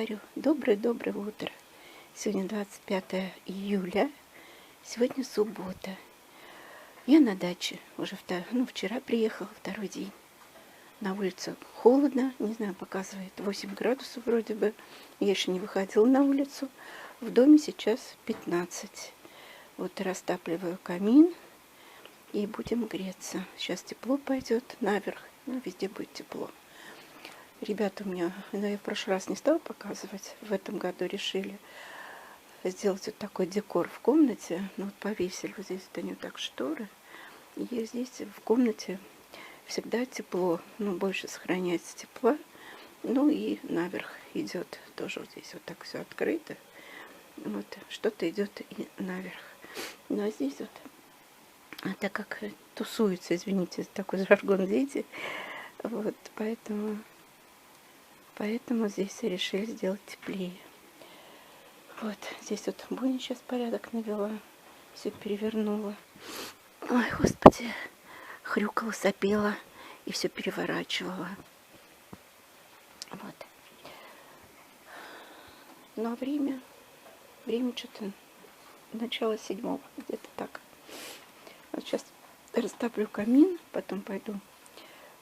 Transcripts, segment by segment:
говорю, доброе-доброе утро. Сегодня 25 июля, сегодня суббота. Я на даче, уже вчера приехала, второй день. На улице холодно, не знаю, показывает 8 градусов вроде бы. Я еще не выходила на улицу. В доме сейчас 15. Вот растапливаю камин и будем греться. Сейчас тепло пойдет наверх, везде будет тепло. Ребята у меня, я в прошлый раз не стала показывать, в этом году решили сделать вот такой декор в комнате. Вот повесили вот здесь вот они вот так шторы. И здесь в комнате всегда тепло, больше сохраняется тепла. И наверх идет тоже вот здесь вот так все открыто. Вот что-то идет и наверх. А здесь вот, так как тусуются, извините, такой жаргон дети, вот поэтому здесь решили сделать теплее. Вот здесь вот Боня сейчас порядок навела, все перевернула. Ой, господи, хрюкала, сопела и все переворачивала. Вот. Но время что-то начало 7, где-то так. Вот сейчас растоплю камин, потом пойду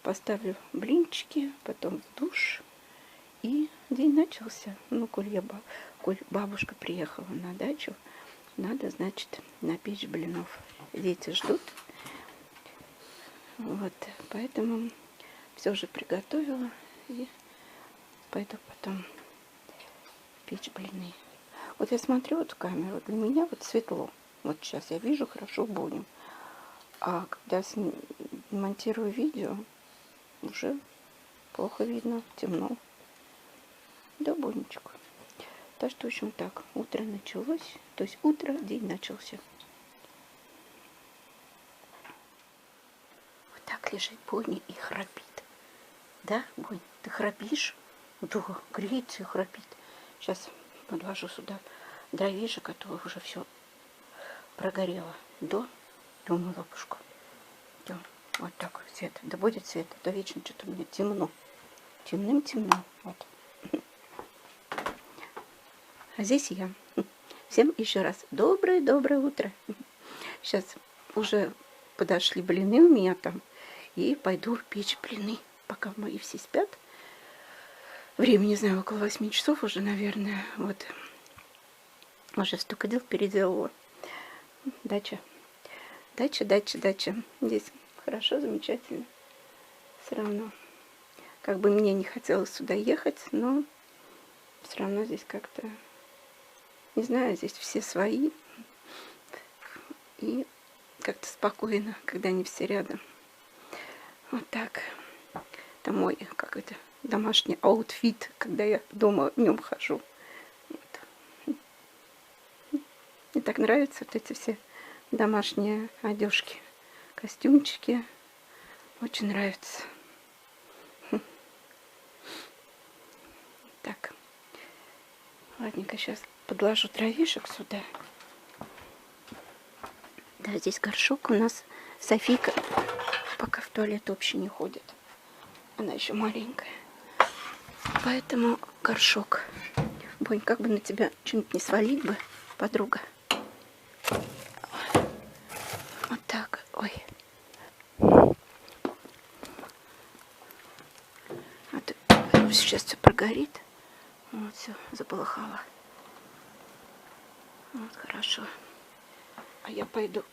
поставлю блинчики, потом в душ. И день начался. Коль бабушка приехала на дачу, надо, значит, напечь блинов. Дети ждут. Вот, поэтому все уже приготовила. И пойду потом печь блины. Вот я смотрю вот в камеру, для меня вот светло. Вот сейчас я вижу хорошо Боню. А когда монтирую видео, уже плохо видно, темно. Да, Бонечка. Так что, в общем, так, утро началось. То есть утро, день начался. Вот так лежит Боня и храпит. Да, Бонь, ты храпишь? Да, греется и храпит. Сейчас подложу сюда дровишек, а то уже все прогорело. Да, мой лапушка. Да, вот так свет. Да будет свет, а то вечно что-то у меня темно. Темным-темно. Вот. А здесь я. Всем еще раз доброе утро. Сейчас уже подошли блины у меня там. И пойду печь блины, пока мои все спят. Время, не знаю, около 8 часов уже, наверное. Вот. Уже столько дел переделала. Дача. Здесь хорошо, замечательно. Все равно. Как бы мне не хотелось сюда ехать, но все равно здесь как-то... Не знаю, здесь все свои. И как-то спокойно, когда они все рядом. Вот так. Это мой какой-то домашний аутфит, когда я дома в нем хожу. Вот. Мне так нравятся вот эти все домашние одежки, костюмчики. Очень нравятся. Так. Ладненько, сейчас подложу травишек сюда. Да, здесь горшок у нас. Софийка пока в туалет общий не ходит. Она еще маленькая. Поэтому горшок. Бонь, как бы на тебя что-нибудь не свалить бы, подруга. Вот так. Ой. А то сейчас все прогорит. Вот, все, заполыхало. Вот, хорошо. А я пойду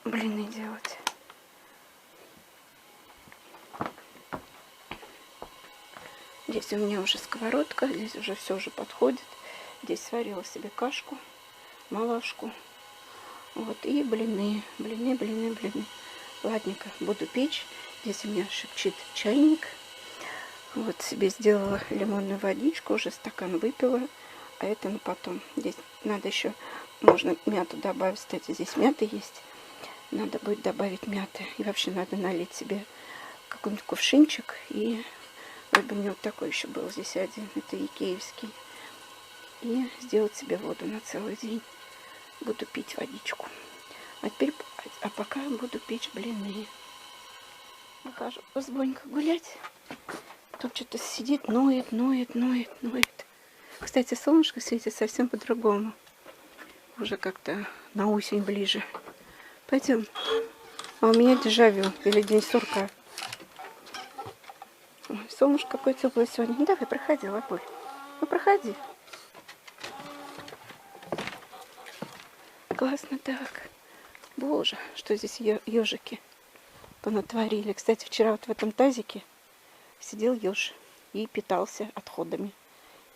блины делать. Здесь у меня уже сковородка, здесь уже все уже подходит. Здесь сварила себе кашку, малашку. Вот, и блины. Ладненько, буду печь. Здесь у меня шепчет чайник. Вот, себе сделала лимонную водичку, уже стакан выпила. А это на потом. Здесь надо еще, можно мяту добавить. Кстати, здесь мята есть. Надо будет добавить мяты. И вообще надо налить себе какой-нибудь кувшинчик. И вот у меня вот такой еще был здесь один. Это икеевский. И сделать себе воду на целый день. Буду пить водичку. А пока буду печь блины. Нахожу с Бонькой гулять. Тут что-то сидит, ноет. Кстати, солнышко светит совсем по-другому. Уже как-то на осень ближе. Пойдем. А у меня дежавю. Или день сурка. Ой, солнышко какое теплое сегодня. Ну, давай, проходи, Лапуль. Ну, проходи. Классно так. Боже, что здесь ежики понатворили. Кстати, вчера вот в этом тазике сидел еж и питался отходами.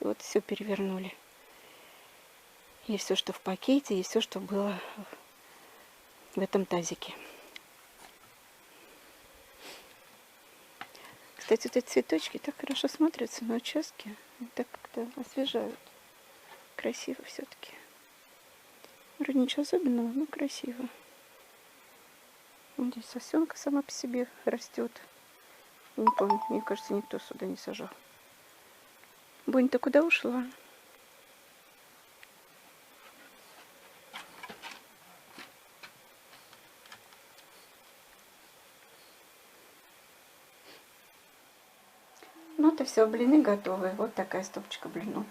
И вот все перевернули. И все, что в пакете, и все, что было в этом тазике. Кстати, вот эти цветочки так хорошо смотрятся на участке. Они так как-то освежают. Красиво все-таки. Вроде ничего особенного, но красиво. Здесь сосенка сама по себе растет. Не помню, мне кажется, никто сюда не сажал. Бонь-то куда ушла? Ну, это все, блины готовы. Вот такая стопочка блинов.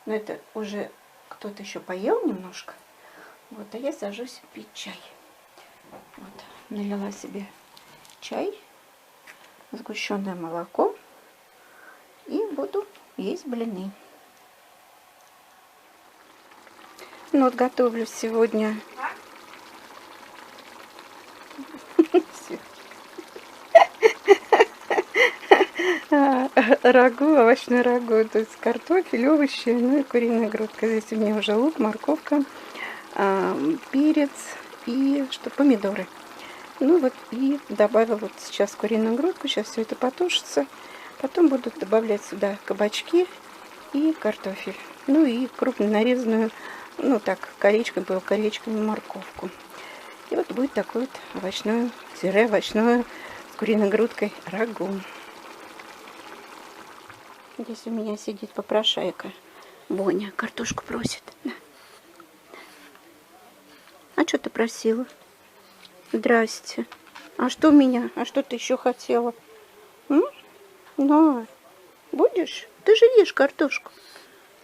Но это уже кто-то еще поел немножко. Вот, а я сажусь пить чай. Вот, налила себе чай, сгущенное молоко и буду есть блины. Ну вот готовлю сегодня рагу, овощное рагу, то есть картофель, овощи, ну и куриная грудка. Здесь у меня уже лук, морковка, перец и что, помидоры. Ну вот и добавила вот сейчас куриную грудку, сейчас все это потушится. Потом буду добавлять сюда кабачки и картофель. Ну и крупно нарезанную, ну так, колечками морковку. И вот будет такой вот овощное с куриной грудкой рагу. Здесь у меня сидит попрошайка. Боня картошку просит. На. А что ты просила? Здрасте. А что у меня? А что ты еще хотела? На. Будешь? Ты же ешь картошку.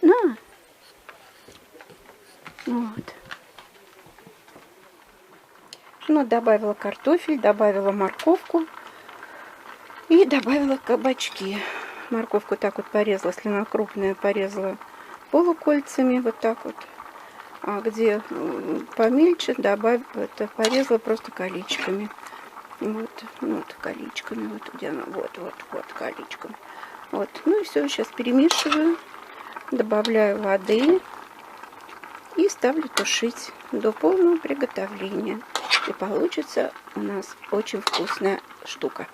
На. Вот. Ну, добавила картофель, добавила морковку и добавила кабачки. Морковку так вот порезала, если она крупная, порезала полукольцами, вот так вот. А где помельче, порезала просто колечками. Вот, колечками, вот где она, вот, колечками. Вот, ну и все, сейчас перемешиваю, добавляю воды и ставлю тушить до полного приготовления. И получится у нас очень вкусная штука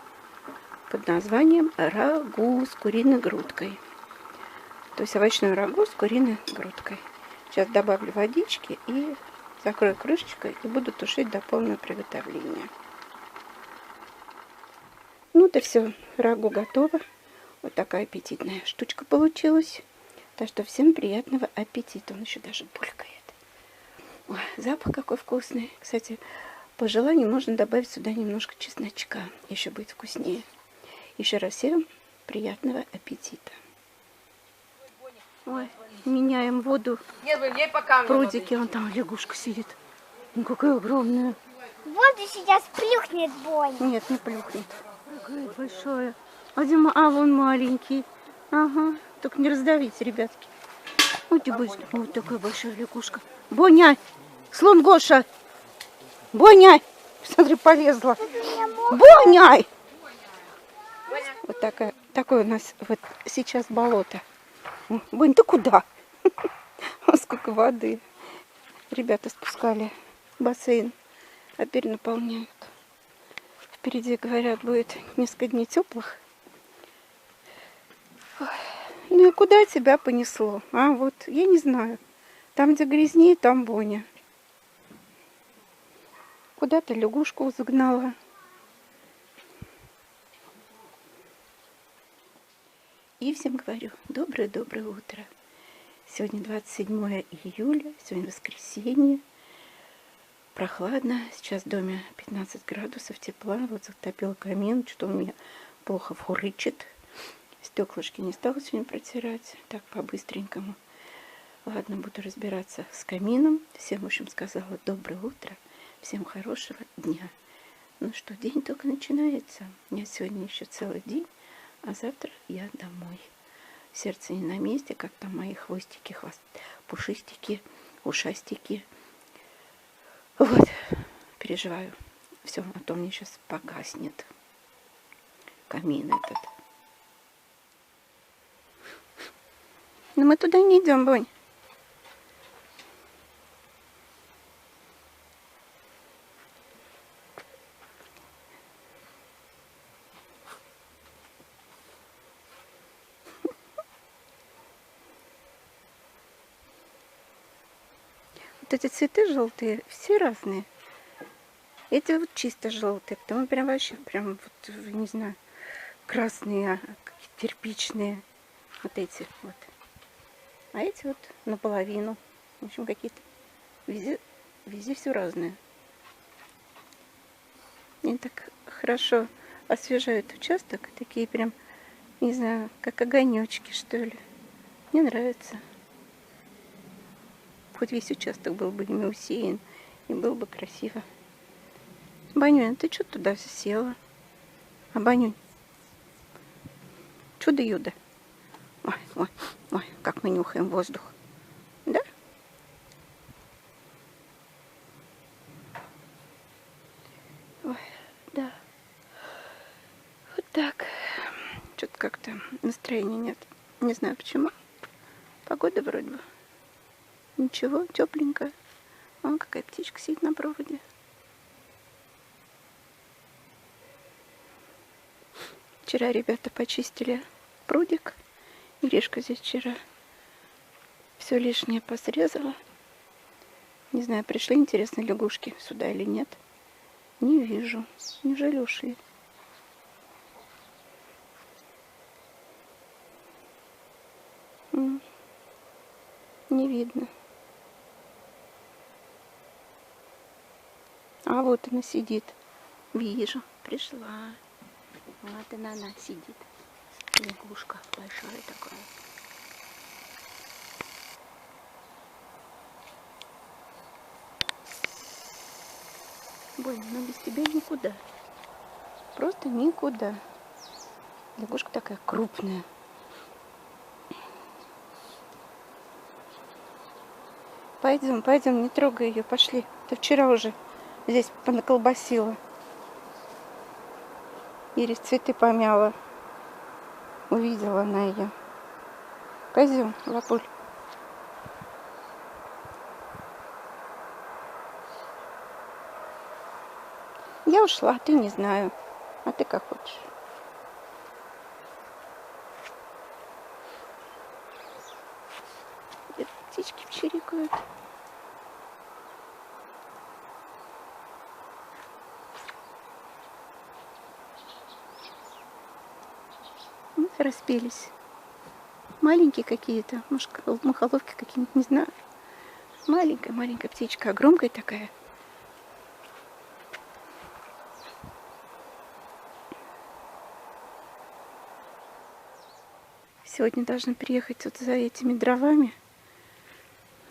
под названием рагу с куриной грудкой. То есть овощное рагу с куриной грудкой. Сейчас добавлю водички и закрою крышечкой и буду тушить до полного приготовления. Ну да все, рагу готово. Вот такая аппетитная штучка получилась. Так что всем приятного аппетита. Он еще даже булькает. Ой, запах какой вкусный. Кстати, по желанию можно добавить сюда немножко чесночка. Еще будет вкуснее. Еще раз всем приятного аппетита. Ой, меняем воду в прудике. Вон там лягушка сидит. Ну, какая огромная. Воду сейчас плюхнет Боня. Нет, не плюхнет. Какая большая. А вон маленький. Ага. Только не раздавите, ребятки. Вот такая большая лягушка. Боня! Слон Гоша! Боня! Смотри, полезла. Боня! Вот такое у нас вот сейчас болото. Бонь, ты куда? Сколько воды. Ребята спускали бассейн. Опять наполняют. Впереди, говорят, будет несколько дней теплых. Ой. Ну и куда тебя понесло? А вот, я не знаю. Там, где грязнее, там Боня. Куда-то лягушку загнала. И всем говорю, доброе-доброе утро. Сегодня 27 июля, сегодня воскресенье. Прохладно, сейчас в доме 15 градусов тепла. Вот затопил камин, что у меня плохо фурычит. Стеклышки не стала сегодня протирать, так по-быстренькому. Ладно, буду разбираться с камином. Всем, в общем, сказала доброе утро. Всем хорошего дня. Ну что, день только начинается. У меня сегодня еще целый день, а завтра я домой. Сердце не на месте, как там мои хвостики, пушистики, ушастики. Вот, переживаю. Все, а то мне сейчас погаснет камин этот. Но мы туда не идем, Бонь. Вот эти цветы желтые, все разные. Эти вот чисто желтые, потом прям вообще, прям вот, не знаю, красные, кирпичные. Вот эти вот. А эти вот наполовину. В общем, какие-то везде все разное. Они так хорошо освежают участок. Такие прям, не знаю, как огонечки, что ли. Мне нравится. Хоть весь участок был бы ими усеян, и было бы красиво. Банюнь, ты что туда села? А Банюнь? Чудо-юдо. Ой, ой, ой, как мы нюхаем воздух. Да? Ой, да. Вот так. Что-то как-то настроения нет. Не знаю почему. Погода вроде бы. Ничего, тепленькая. Вон какая птичка сидит на проводе. Вчера ребята почистили прудик. Иришка здесь вчера все лишнее посрезала. Не знаю, пришли, интересно, лягушки сюда или нет. Не вижу. Неужели ушли? Не видно. А вот она сидит. Вижу. Пришла. Вот она сидит. Лягушка большая такая. Бонь, ну без тебя никуда. Просто никуда. Лягушка такая крупная. Пойдем, пойдем, не трогай ее, пошли. Ты вчера уже здесь понаколбасила. Ирис цветы помяла. Увидела она ее. Пойдем, Лапуль. Я ушла, а ты не знаю. А ты как хочешь. Где птички чирикают. Распелись. Маленькие какие-то. Может, мухоловки какие-нибудь, не знаю. Маленькая птичка, а громкая такая. Сегодня должны приехать вот за этими дровами.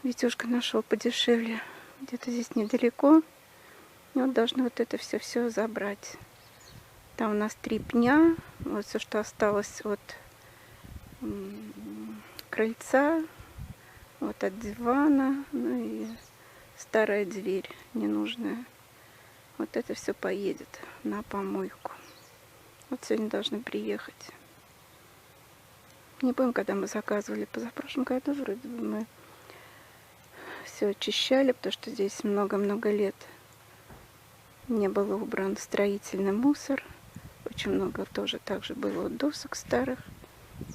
Витюшка нашел подешевле. Где-то здесь недалеко. И вот должны вот это все забрать. Там у нас 3 пня. Вот все, что осталось от крыльца. Вот от дивана. Ну и старая дверь ненужная. Вот это все поедет на помойку. Вот сегодня должны приехать. Не помню, когда мы заказывали. Позапрошлом году вроде бы мы все очищали, потому что здесь много-много лет не было убран строительный мусор. Очень много тоже также было вот досок старых.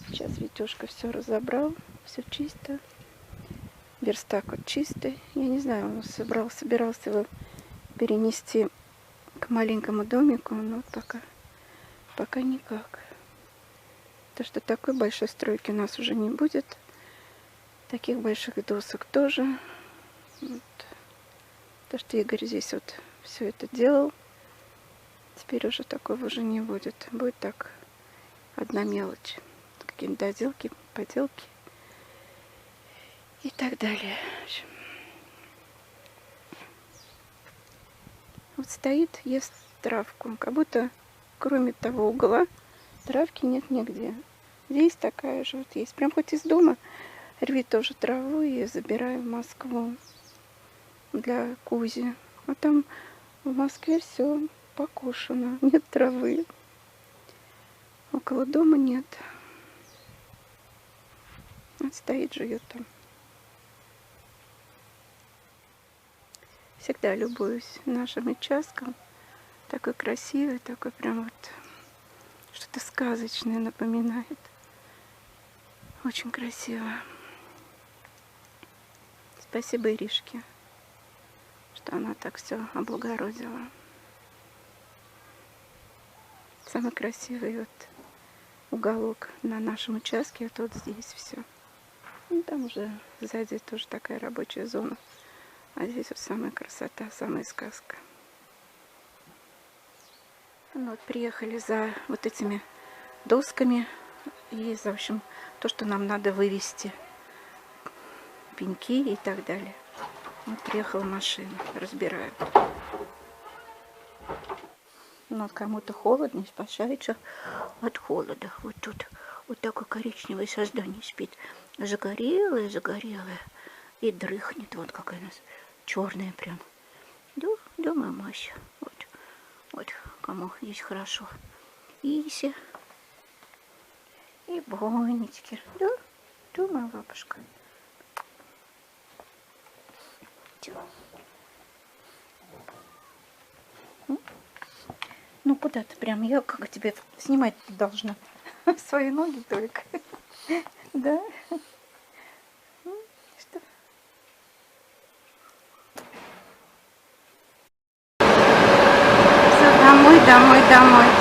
Сейчас Витюшка все разобрал, все чисто. Верстак вот чистый. Я не знаю, он собирался его перенести к маленькому домику, но пока никак. То, что такой большой стройки у нас уже не будет. Таких больших досок тоже. Вот. То, что Игорь здесь вот все это делал. Теперь уже такого уже не будет. Будет так одна мелочь. Какие-то доделки, поделки. и так далее. В общем. Вот стоит, ест травку, как будто кроме того угла травки нет нигде. Здесь такая же вот есть. Прям хоть из дома рви тоже траву и забираю в Москву для Кузи. А там в Москве все покошено, нет травы. Около дома нет. Вот стоит, живет там. Всегда любуюсь нашим участком. Такой красивый, такой прям вот что-то сказочное напоминает. Очень красиво. Спасибо Иришке, что она так все облагородила. Самый красивый вот уголок на нашем участке, вот здесь все. Ну, там уже сзади тоже такая рабочая зона. А здесь вот самая красота, самая сказка. Ну вот приехали за вот этими досками. И, в общем, то, что нам надо вывести. Пеньки и так далее. Вот приехала машина, разбирают. Ну, кому-то холодно, спасается от холода. Вот тут вот такое коричневое создание спит. Загорелое, загорелое. И дрыхнет. Вот какая у нас черная прям. Да, да, моя Мася. Вот, вот, кому здесь хорошо. Ися. И Бонечки. Да, да, моя бабушка. Ну куда ты прям? Я как тебе снимать должна? Свои ноги только. Да? Что? Все, домой, домой, домой.